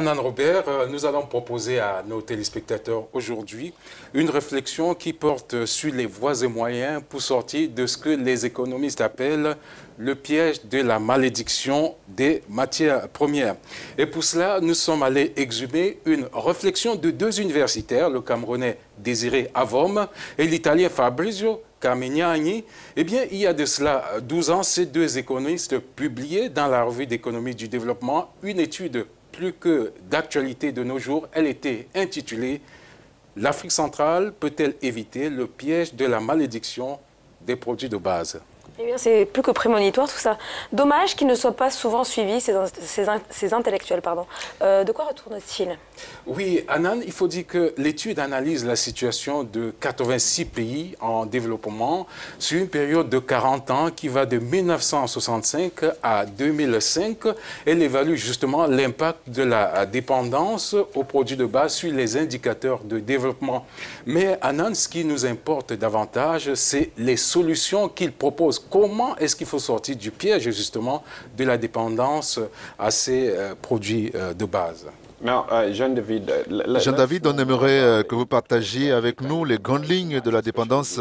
Anne Robert, nous allons proposer à nos téléspectateurs aujourd'hui une réflexion qui porte sur les voies et moyens pour sortir de ce que les économistes appellent le piège de la malédiction des matières premières. Et pour cela, nous sommes allés exhumer une réflexion de deux universitaires, le Camerounais Désiré Avom et l'Italien Fabrizio Carmignani. Eh bien, il y a de cela 12 ans, ces deux économistes publiaient dans la revue d'économie du développement une étude plus que d'actualité de nos jours. Elle était intitulée « L'Afrique centrale peut-elle éviter le piège de la malédiction des produits de base ?» Eh bien, c'est plus que prémonitoire tout ça. Dommage qu'ils ne soient pas souvent suivis, ces intellectuels. Pardon. De quoi retourne-t-il? Oui, Anan, il faut dire que l'étude analyse la situation de 86 pays en développement sur une période de 40 ans qui va de 1965 à 2005. Elle évalue justement l'impact de la dépendance aux produits de base sur les indicateurs de développement. Mais Anan, ce qui nous importe davantage, c'est les solutions qu'il propose. Comment est-ce qu'il faut sortir du piège justement de la dépendance à ces produits de base? Non, Jean-David, Jean-David, on aimerait que vous partagiez avec nous les grandes lignes de la dépendance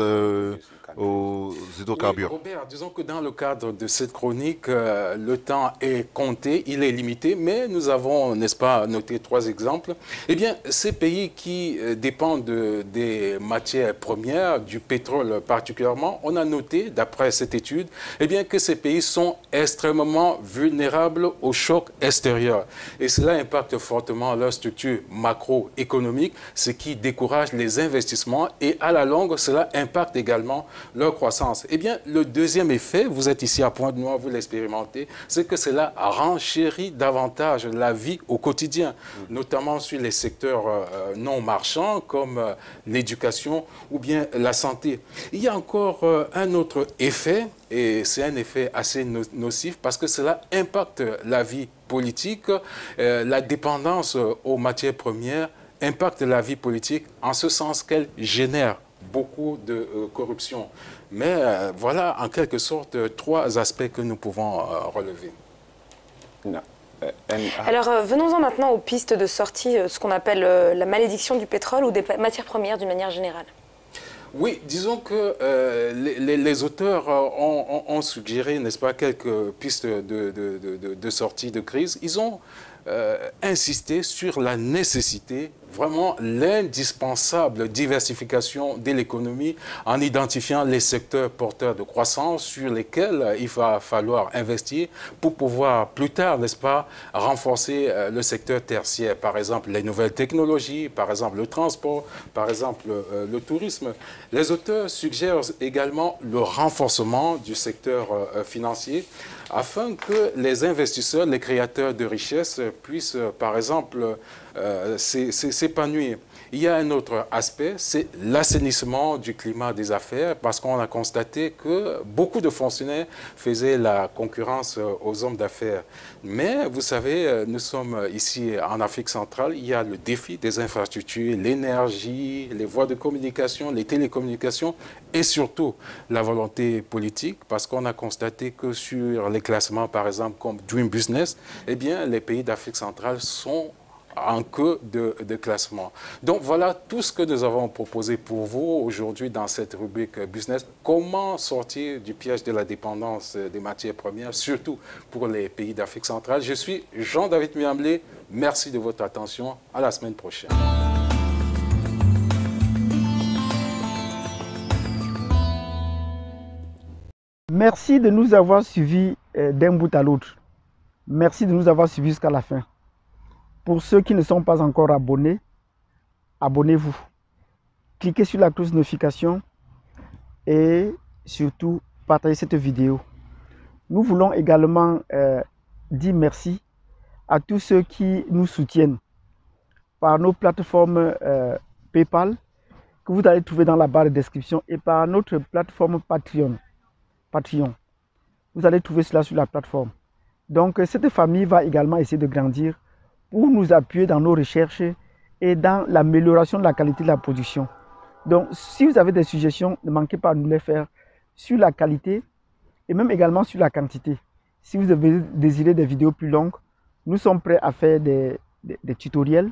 aux hydrocarbures. Oui, Robert, disons que dans le cadre de cette chronique, le temps est compté, il est limité, mais nous avons, n'est-ce pas, noté 3 exemples. Eh bien, ces pays qui dépendent des matières premières, du pétrole particulièrement, on a noté, d'après cette étude, eh bien, que ces pays sont extrêmement vulnérables au choc extérieur. Et cela impacte fortement leur structure macroéconomique, ce qui décourage les investissements et à la longue, cela impacte également leur croissance. Eh bien, le deuxième effet, vous êtes ici à Pointe-Noire, vous l'expérimentez, c'est que cela renchérit davantage la vie au quotidien, notamment sur les secteurs non marchands comme l'éducation ou bien la santé. Il y a encore un autre effet, et c'est un effet assez nocif parce que cela impacte la vie politique. La dépendance aux matières premières impacte la vie politique en ce sens qu'elle génère beaucoup de corruption. Mais voilà, en quelque sorte, 3 aspects que nous pouvons relever. non. Alors, venons-en maintenant aux pistes de sortie, ce qu'on appelle la malédiction du pétrole ou des matières premières d'une manière générale. Oui, disons que les auteurs ont suggéré, n'est-ce pas, quelques pistes de sortie de crise. Ils ont insisté sur la nécessité, vraiment l'indispensable diversification de l'économie en identifiant les secteurs porteurs de croissance sur lesquels il va falloir investir pour pouvoir plus tard, n'est-ce pas, renforcer le secteur tertiaire. Par exemple, les nouvelles technologies, par exemple le transport, par exemple le tourisme. Les auteurs suggèrent également le renforcement du secteur financier afin que les investisseurs, les créateurs de richesses puissent, par exemple, s'épanouir. Il y a un autre aspect, c'est l'assainissement du climat des affaires, parce qu'on a constaté que beaucoup de fonctionnaires faisaient la concurrence aux hommes d'affaires. Mais vous savez, nous sommes ici en Afrique centrale, il y a le défi des infrastructures, l'énergie, les voies de communication, les télécommunications et surtout la volonté politique, parce qu'on a constaté que sur les classements, par exemple, comme Doing Business, eh bien, les pays d'Afrique centrale sont en queue de classement. Donc voilà tout ce que nous avons proposé pour vous aujourd'hui dans cette rubrique business. Comment sortir du piège de la dépendance des matières premières, surtout pour les pays d'Afrique centrale. Je suis Jean-David Miamblé. Merci de votre attention. À la semaine prochaine. Merci de nous avoir suivis d'un bout à l'autre. Merci de nous avoir suivis jusqu'à la fin. Pour ceux qui ne sont pas encore abonnés, abonnez-vous. Cliquez sur la cloche de notification et surtout partagez cette vidéo. Nous voulons également dire merci à tous ceux qui nous soutiennent par nos plateformes PayPal que vous allez trouver dans la barre de description et par notre plateforme Patreon. Vous allez trouver cela sur la plateforme. Donc cette famille va également essayer de grandir pour nous appuyer dans nos recherches et dans l'amélioration de la qualité de la production. Donc, si vous avez des suggestions, ne manquez pas de nous les faire sur la qualité et même également sur la quantité. Si vous désirez des vidéos plus longues, nous sommes prêts à faire des des tutoriels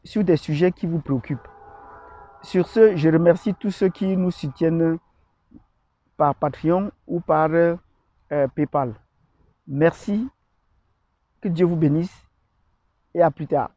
sur des sujets qui vous préoccupent. Sur ce, je remercie tous ceux qui nous soutiennent par Patreon ou par PayPal. Merci, que Dieu vous bénisse et à plus tard.